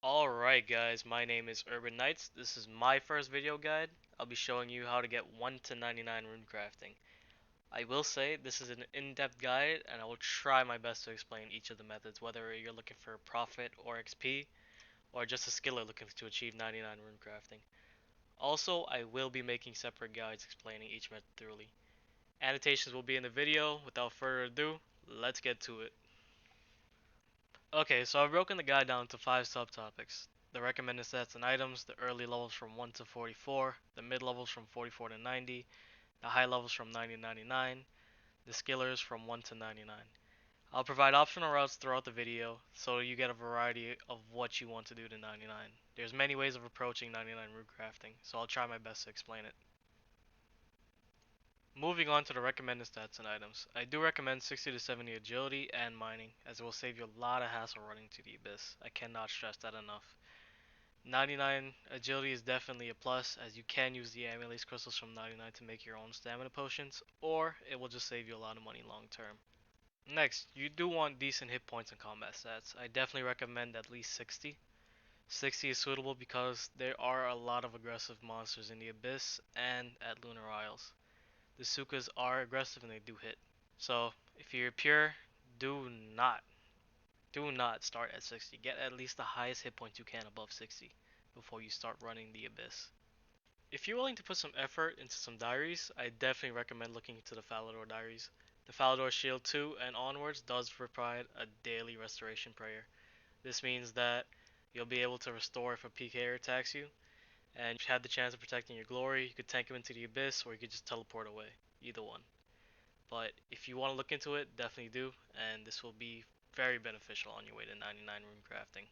Alright guys, my name is Urban Knights. This is my first video guide. I'll be showing you how to get 1 to 99 rune crafting. I will say this is an in-depth guide and I will try my best to explain each of the methods, whether you're looking for profit or XP or just a skiller looking to achieve 99 rune crafting. Also, I will be making separate guides explaining each method thoroughly. Annotations will be in the video. Without further ado, let's get to it. Okay, so I've broken the guide down to 5 subtopics. The recommended stats and items, the early levels from 1 to 44, the mid levels from 44 to 90, the high levels from 90 to 99, the skillers from 1 to 99. I'll provide optional routes throughout the video so you get a variety of what you want to do to 99. There's many ways of approaching 99 root crafting, so I'll try my best to explain it. Moving on to the recommended stats and items, I do recommend 60 to 70 agility and mining, as it will save you a lot of hassle running to the abyss. I cannot stress that enough. 99 agility is definitely a plus, as you can use the Amylase crystals from 99 to make your own stamina potions, or it will just save you a lot of money long term. Next, you do want decent hit points and combat stats. I definitely recommend at least 60. 60 is suitable because there are a lot of aggressive monsters in the abyss and at Lunar Isles. The Sukas are aggressive and they do hit. So if you're pure, do not, do not start at 60. Get at least the highest hit points you can above 60 before you start running the Abyss. If you're willing to put some effort into some diaries, I definitely recommend looking into the Falador diaries. The Falador Shield 2 and onwards does provide a daily restoration prayer. This means that you'll be able to restore if a PKer attacks you, and if you had the chance of protecting your glory, you could tank him into the abyss or you could just teleport away. Either one. But if you want to look into it, definitely do, and this will be very beneficial on your way to 99 rune crafting.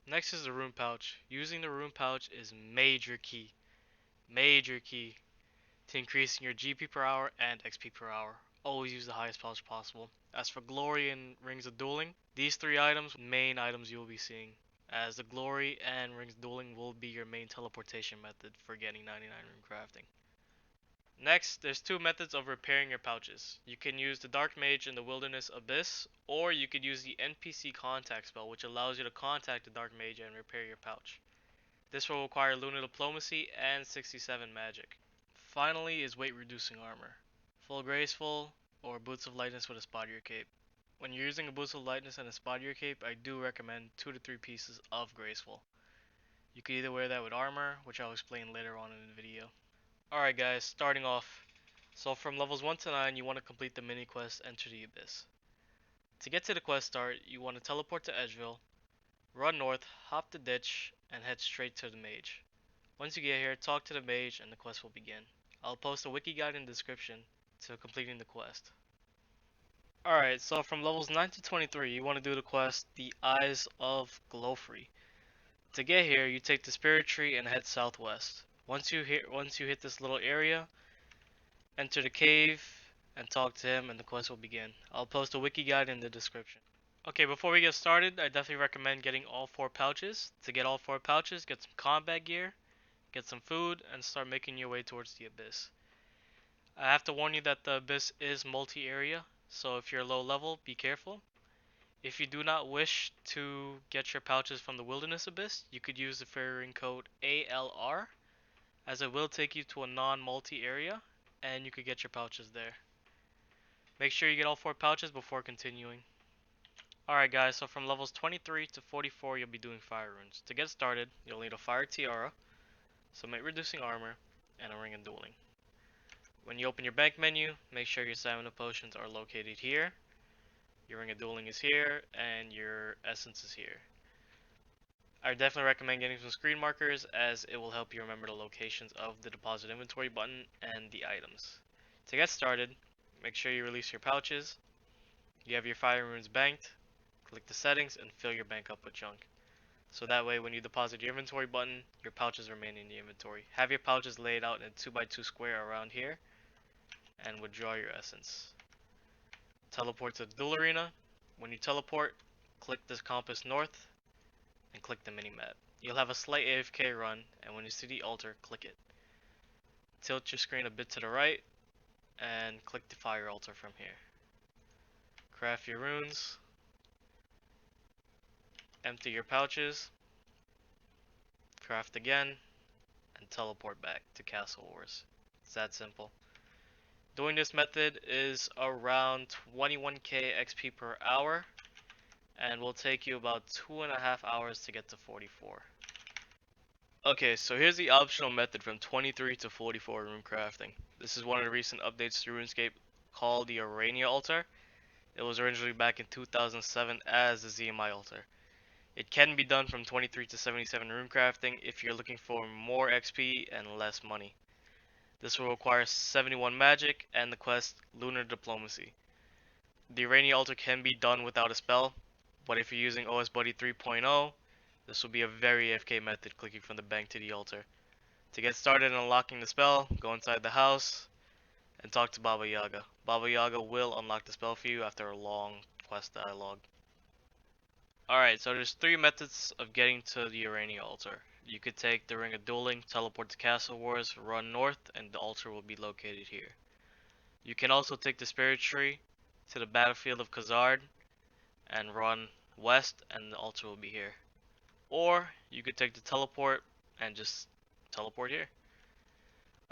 Next is the rune pouch. Using the rune pouch is major key to increasing your GP per hour and XP per hour. Always use the highest pouch possible. As for glory and rings of dueling, these three items, main items you will be seeing, as the glory and rings of dueling will be your main teleportation method for getting 99 rune crafting. Next, there's two methods of repairing your pouches. You can use the Dark Mage in the Wilderness Abyss, or you could use the NPC contact spell, which allows you to contact the Dark Mage and repair your pouch. This will require Lunar Diplomacy and 67 magic. Finally is weight reducing armor. Full Graceful or Boots of Lightness with a Spottier Cape. When you're using a Boots of Lightness and a Spottier Cape, I do recommend 2 to 3 pieces of Graceful. You could either wear that with armor, which I'll explain later on in the video. Alright guys, starting off. So from levels 1 to 9, you want to complete the mini quest Enter the Abyss. To get to the quest start, you want to teleport to Edgeville, run north, hop the ditch, and head straight to the mage. Once you get here, talk to the mage and the quest will begin. I'll post a wiki guide in the description to completing the quest. Alright, so from levels 9 to 23, you want to do the quest The Eyes of Glowfree. To get here, you take the spirit tree and head southwest. Once you hit this little area, enter the cave and talk to him and the quest will begin. I'll post a wiki guide in the description. Okay, before we get started, I definitely recommend getting all 4 pouches. To get all 4 pouches, get some combat gear, get some food, and start making your way towards the abyss. I have to warn you that the abyss is multi-area, so if you're low level, be careful. If you do not wish to get your pouches from the Wilderness Abyss, you could use the fairy code ALR, as it will take you to a non-multi area, and you could get your pouches there. Make sure you get all 4 pouches before continuing. Alright guys, so from levels 23 to 44 you'll be doing fire runes. To get started, you'll need a fire tiara, some weight reducing armor, and a ring of dueling. When you open your bank menu, make sure your stamina potions are located here, your ring of dueling is here, and your essence is here. I definitely recommend getting some screen markers as it will help you remember the locations of the deposit inventory button and the items. To get started, make sure you release your pouches, you have your fire runes banked, click the settings and fill your bank up with junk. So that way when you deposit your inventory button, your pouches remain in the inventory. Have your pouches laid out in a 2x2 square around here and withdraw your essence. Teleport to the duel arena. When you teleport, click this compass north and click the mini-map. You'll have a slight AFK run, and when you see the altar, click it. Tilt your screen a bit to the right and click the fire altar from here. Craft your runes, empty your pouches, craft again, and teleport back to Castle Wars. It's that simple. Doing this method is around 21k XP per hour, and will take you about 2.5 hours to get to 44. Okay, so here's the optional method from 23 to 44 rune crafting. This is one of the recent updates to RuneScape called the Arania Altar. It was originally back in 2007 as the ZMI Altar. It can be done from 23 to 77 rune crafting if you're looking for more XP and less money. This will require 71 magic and the quest Lunar Diplomacy. The Arania Altar can be done without a spell, but if you're using OS Buddy 3.0, this will be a very AFK method clicking from the bank to the altar. To get started in unlocking the spell, go inside the house and talk to Baba Yaga. Baba Yaga will unlock the spell for you after a long quest dialogue. Alright, so there's 3 methods of getting to the Arania Altar. You could take the Ring of Dueling, teleport to Castle Wars, run north, and the altar will be located here. You can also take the Spirit Tree to the battlefield of Khazard and run west, and the altar will be here. Or you could take the teleport and just teleport here.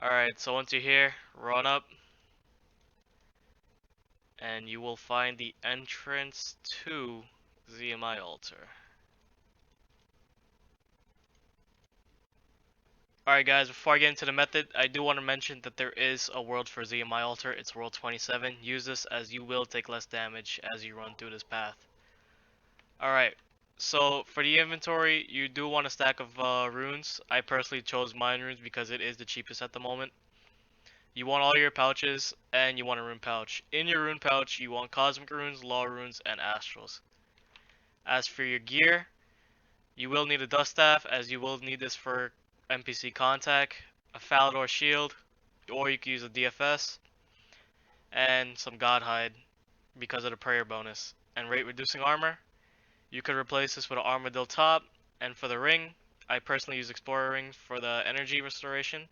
Alright, so once you're here, run up and you will find the entrance to ZMI Altar. Alright guys, before I get into the method, I do want to mention that there is a world for ZMI Altar. It's world 27. Use this as you will take less damage as you run through this path. Alright, so for the inventory, you do want a stack of runes. I personally chose Mind Runes because it is the cheapest at the moment. You want all your pouches, and you want a rune pouch. In your rune pouch, you want Cosmic Runes, Law Runes, and Astrals. As for your gear, you will need a Dust Staff, as you will need this for NPC contact, a Falador Shield, or you can use a DFS, and some Godhide because of the prayer bonus. And rate reducing armor, you could replace this with an Armadillo top, and for the ring, I personally use Explorer Ring for the energy restoration,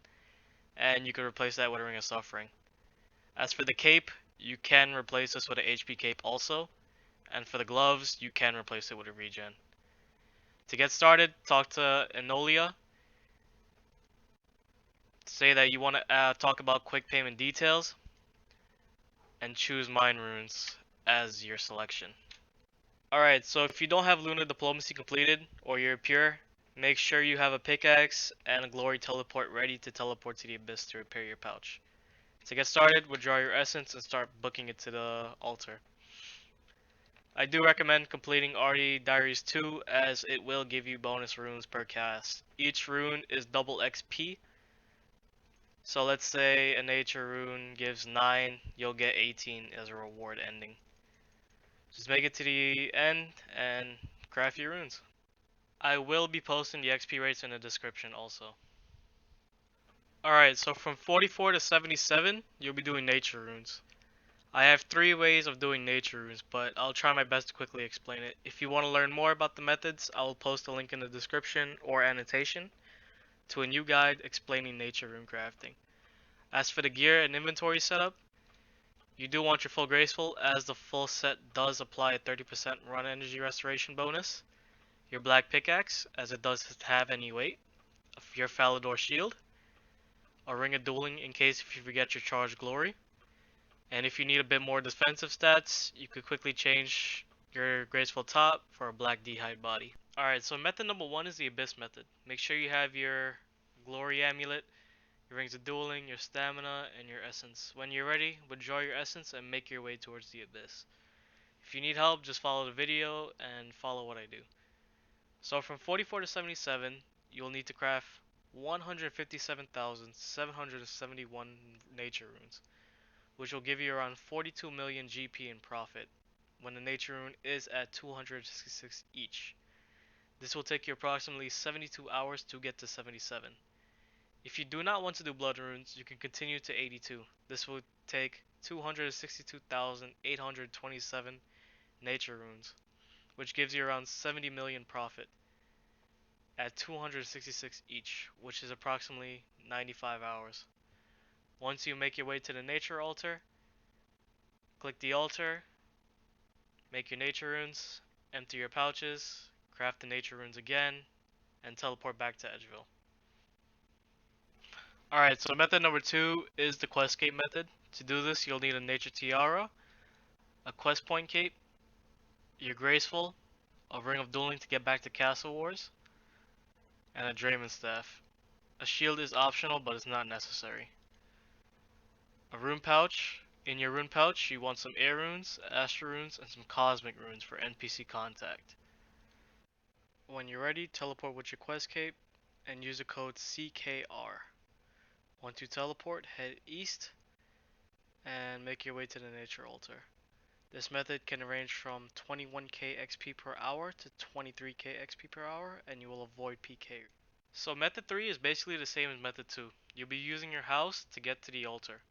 and you could replace that with a Ring of Suffering. As for the cape, you can replace this with an HP cape also, and for the gloves, you can replace it with a regen. To get started, talk to Enolia. Say that you want to talk about quick payment details, and choose Mind Runes as your selection. Alright, so if you don't have Lunar Diplomacy completed, or you're pure, make sure you have a pickaxe and a glory teleport ready to teleport to the abyss to repair your pouch. To get started, withdraw your essence and start booking it to the altar. I do recommend completing RD Diaries 2 as it will give you bonus runes per cast. Each rune is double XP. So let's say a nature rune gives 9, you'll get 18 as a reward ending. Just make it to the end and craft your runes. I will be posting the XP rates in the description also. Alright, so from 44 to 77, you'll be doing nature runes. I have 3 ways of doing nature runes, but I'll try my best to quickly explain it. If you want to learn more about the methods, I will post a link in the description or annotation to a new guide explaining nature rune crafting. As for the gear and inventory setup, you do want your full graceful, as the full set does apply a 30% run energy restoration bonus. Your black pickaxe, as it does have any weight. Your Falador shield. A ring of dueling in case if you forget your charged glory. And if you need a bit more defensive stats, you could quickly change your graceful top for a black d'hide body. Alright, so method number 1 is the abyss method. Make sure you have your glory amulet, your rings of dueling, your stamina, and your essence. When you're ready, withdraw your essence and make your way towards the abyss. If you need help, just follow the video and follow what I do. So from 44 to 77, you'll need to craft 157,771 nature runes, which will give you around 42 million GP in profit when the nature rune is at 266 each. This will take you approximately 72 hours to get to 77. If you do not want to do blood runes, you can continue to 82. This will take 262,827 nature runes, which gives you around 70 million profit at 266 each, which is approximately 95 hours. Once you make your way to the nature altar, click the altar, make your nature runes, empty your pouches, craft the nature runes again, and teleport back to Edgeville. Alright, so method number 2 is the quest cape method. To do this, you'll need a nature tiara, a quest point cape, your graceful, a ring of dueling to get back to Castle Wars, and a Draymond staff. A shield is optional, but it's not necessary. A rune pouch. In your rune pouch, you want some air runes, astral runes, and some cosmic runes for NPC contact. When you're ready, teleport with your quest cape and use the code CKR. Once you teleport, head east and make your way to the nature altar. This method can range from 21k XP per hour to 23k XP per hour, and you will avoid PK. So method 3 is basically the same as method 2. You'll be using your house to get to the altar.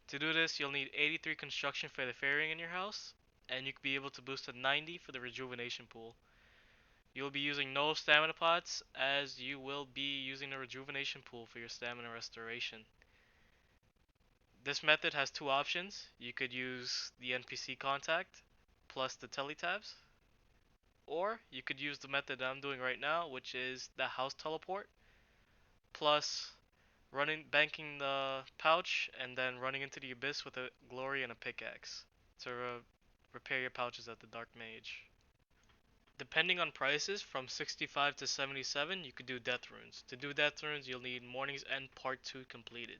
To do this, you'll need 83 construction for the fairing in your house, and you can be able to boost to 90 for the rejuvenation pool. You'll be using no stamina pots, as you will be using the rejuvenation pool for your stamina restoration. This method has two options. You could use the NPC contact plus the teletabs, or you could use the method I'm doing right now, which is the house teleport plus banking the pouch and then running into the abyss with a glory and a pickaxe to repair your pouches at the Dark Mage. Depending on prices, from 65 to 77, you could do Death Runes. To do Death Runes, you'll need Morning's End Part 2 completed.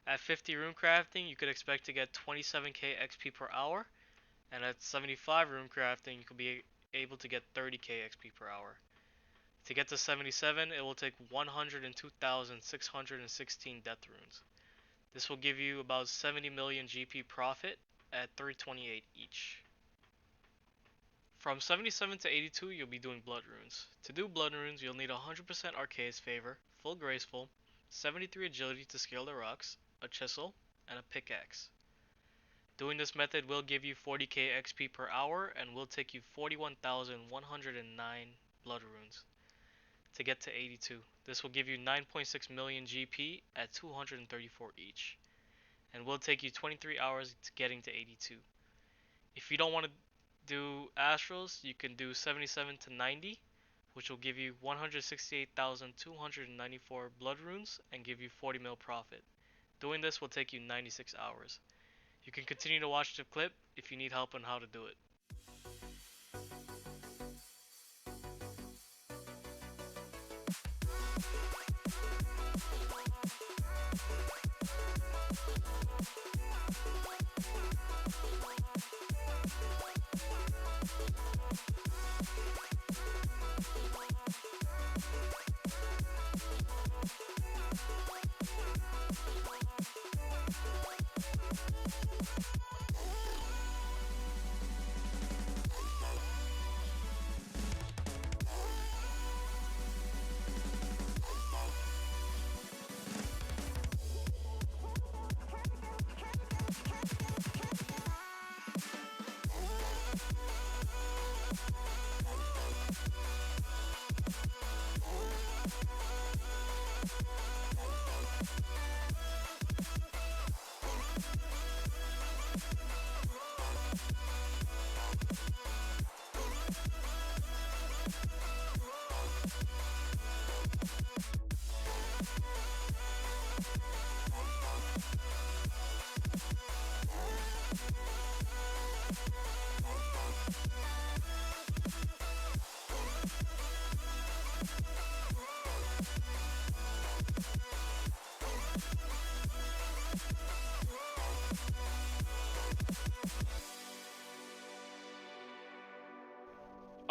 At 50 rune crafting, you could expect to get 27k XP per hour, and at 75 rune crafting, you could be able to get 30k XP per hour. To get to 77, it will take 102,616 Death Runes. This will give you about 70 million GP profit at 328 each. From 77 to 82, you'll be doing Blood Runes. To do Blood Runes, you'll need 100% Arceus Favor, full Graceful, 73 Agility to scale the rocks, a Chisel, and a Pickaxe. Doing this method will give you 40k XP per hour and will take you 41,109 Blood Runes to get to 82. This will give you 9.6 million GP at 234 each, and will take you 23 hours to getting to 82. If you don't want to do Astrals, you can do 77 to 90, which will give you 168,294 Blood Runes and give you 40 mil profit. Doing this will take you 96 hours. You can continue to watch the clip if you need help on how to do it.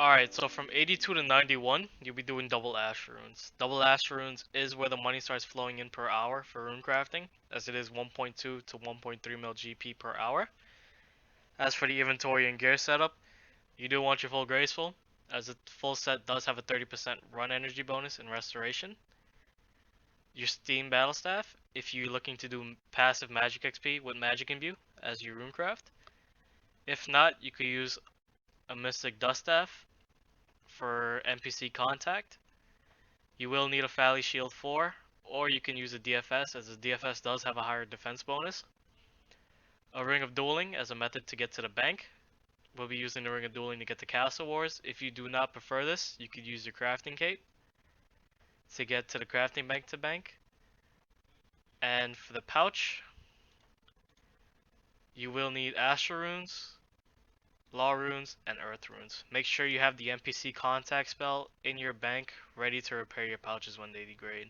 Alright, so from 82 to 91, you'll be doing double Ash Runes. Double Ash Runes is where the money starts flowing in per hour for rune crafting, as it is 1.2 to 1.3 mil GP per hour. As for the inventory and gear setup, you do want your full Graceful, as the full set does have a 30% run energy bonus and restoration. Your Steam Battle Staff, if you're looking to do passive magic XP with Magic Imbue as your runecraft. If not, you could use a Mystic Dust Staff for NPC contact. You will need a Fally Shield 4, or you can use a DFS, as the DFS does have a higher defense bonus. A Ring of Dueling as a method to get to the bank. We'll be using the Ring of Dueling to get to Castle Wars. If you do not prefer this, you could use your Crafting Cape. to get to the crafting bank to bank. And for the pouch, you will need Astral Runes, Law Runes, and Earth Runes. Make sure you have the NPC contact spell in your bank ready to repair your pouches when they degrade.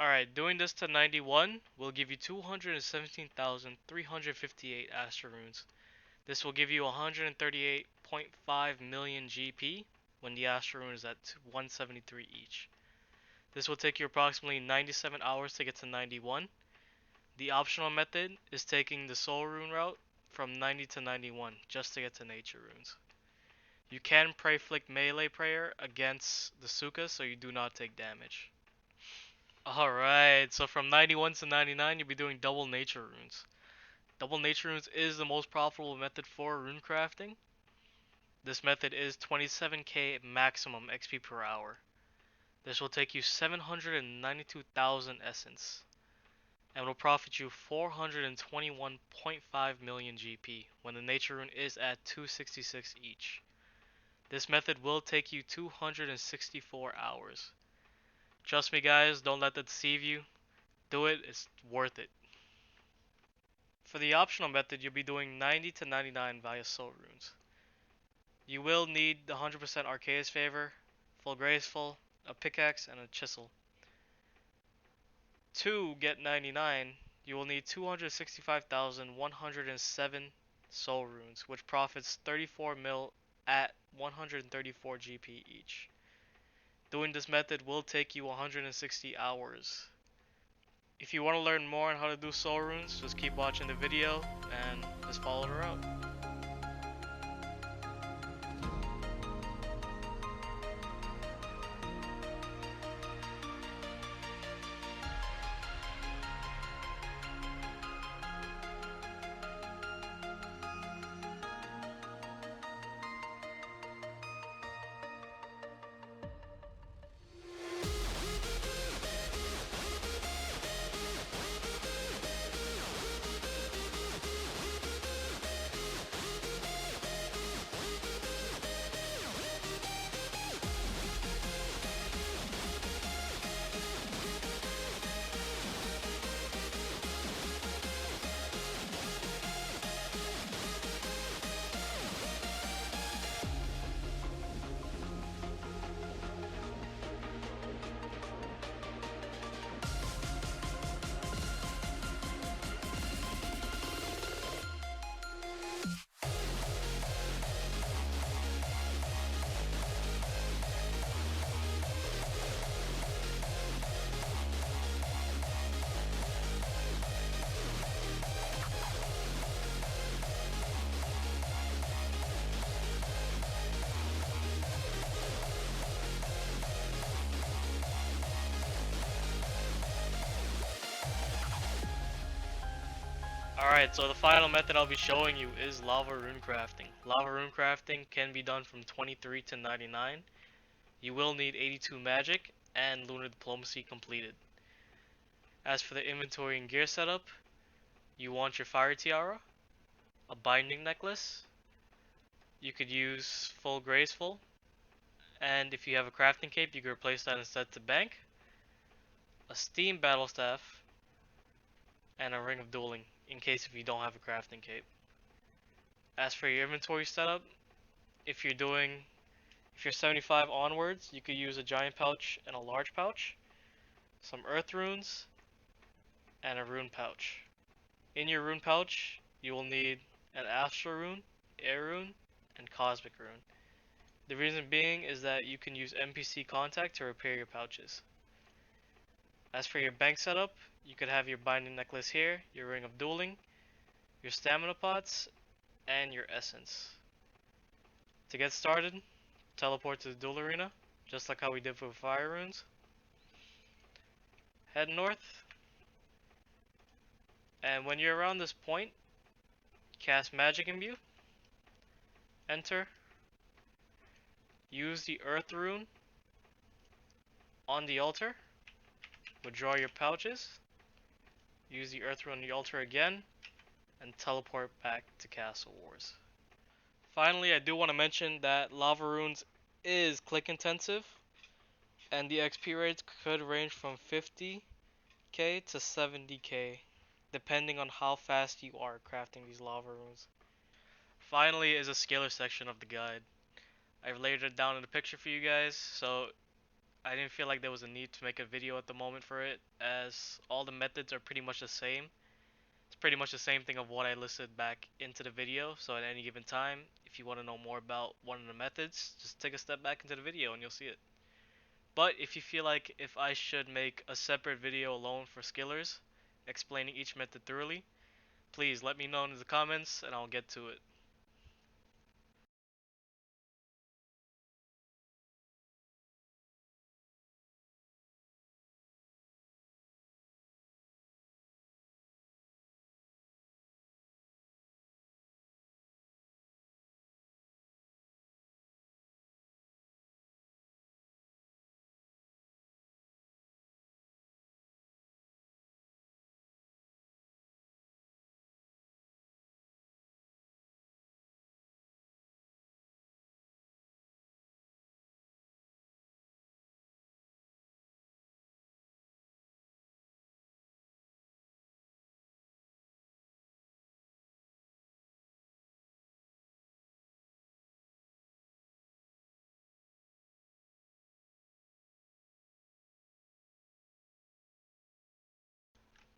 Alright, doing this to 91 will give you 217,358 Astral Runes. This will give you 138.5 million GP when the Astral Rune is at 173 each. This will take you approximately 97 hours to get to 91. The optional method is taking the Soul Rune route from 90 to 91 just to get to Nature Runes. You can pray Flick melee prayer against the Suka so you do not take damage. Alright, so from 91 to 99 you'll be doing double Nature Runes. Double Nature Runes is the most profitable method for rune crafting. This method is 27k maximum XP per hour. This will take you 792,000 essence and will profit you 421.5 million GP when the Nature Rune is at 266 each. This method will take you 264 hours. Trust me guys, don't let that deceive you. Do it, it's worth it. For the optional method, you'll be doing 90 to 99 via Soul Runes. You will need the 100% Arceus Favor, Full Graceful, a pickaxe, and a chisel. To get 99, you will need 265,107 Soul Runes, which profits 34 mil at 134 GP each. Doing this method will take you 160 hours. If you want to learn more on how to do Soul Runes, just keep watching the video and just follow the route. Alright, so the final method I'll be showing you is Lava Rune Crafting. Lava Rune Crafting can be done from 23 to 99. You will need 82 magic and Lunar Diplomacy completed. As for the inventory and gear setup, you want your Fire Tiara, a Binding Necklace, you could use Full Graceful, and if you have a Crafting Cape you can replace that instead to Bank, a Steam Battle Staff, and a Ring of Dueling in case if you don't have a crafting cape. As for your inventory setup, if you're 75 onwards, you could use a giant pouch and a large pouch, some earth runes, and a rune pouch. In your rune pouch, you will need an astral rune, air rune, and cosmic rune. The reason being is that you can use NPC contact to repair your pouches. As for your bank setup, you could have your binding necklace here, your ring of dueling, your stamina pots, and your essence. To get started, teleport to the duel arena, just like how we did for fire runes. Head north, and when you're around this point, cast Magic Imbue, enter, use the earth rune on the altar, withdraw your pouches, use the earth rune on the altar again, and teleport back to Castle Wars. Finally, I do want to mention that Lava Runes is click intensive. And the XP rates could range from 50k to 70k, depending on how fast you are crafting these lava runes. Finally is a scalar section of the guide. I've laid it down in the picture for you guys, so I didn't feel like there was a need to make a video at the moment for it, as all the methods are pretty much the same. It's pretty much the same thing of what I listed back into the video, so at any given time, if you want to know more about one of the methods, just take a step back into the video and you'll see it. But if you feel like if I should make a separate video alone for skillers, explaining each method thoroughly, please let me know in the comments and I'll get to it.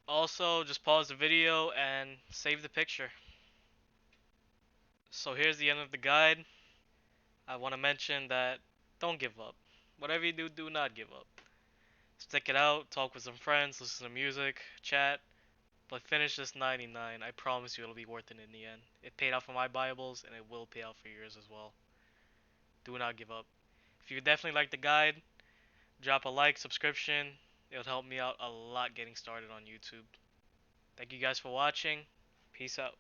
Also, just pause the video and save the picture. So here's the end of the guide. I want to mention that don't give up. Whatever you do, do not give up. Stick it out, talk with some friends, listen to music, chat, but finish this 99. I promise you it'll be worth it in the end. It paid out for my Bibles and it will pay out for yours as well. Do not give up. If you definitely like the guide, drop a like, subscription. It'll help me out a lot getting started on YouTube. Thank you guys for watching. Peace out.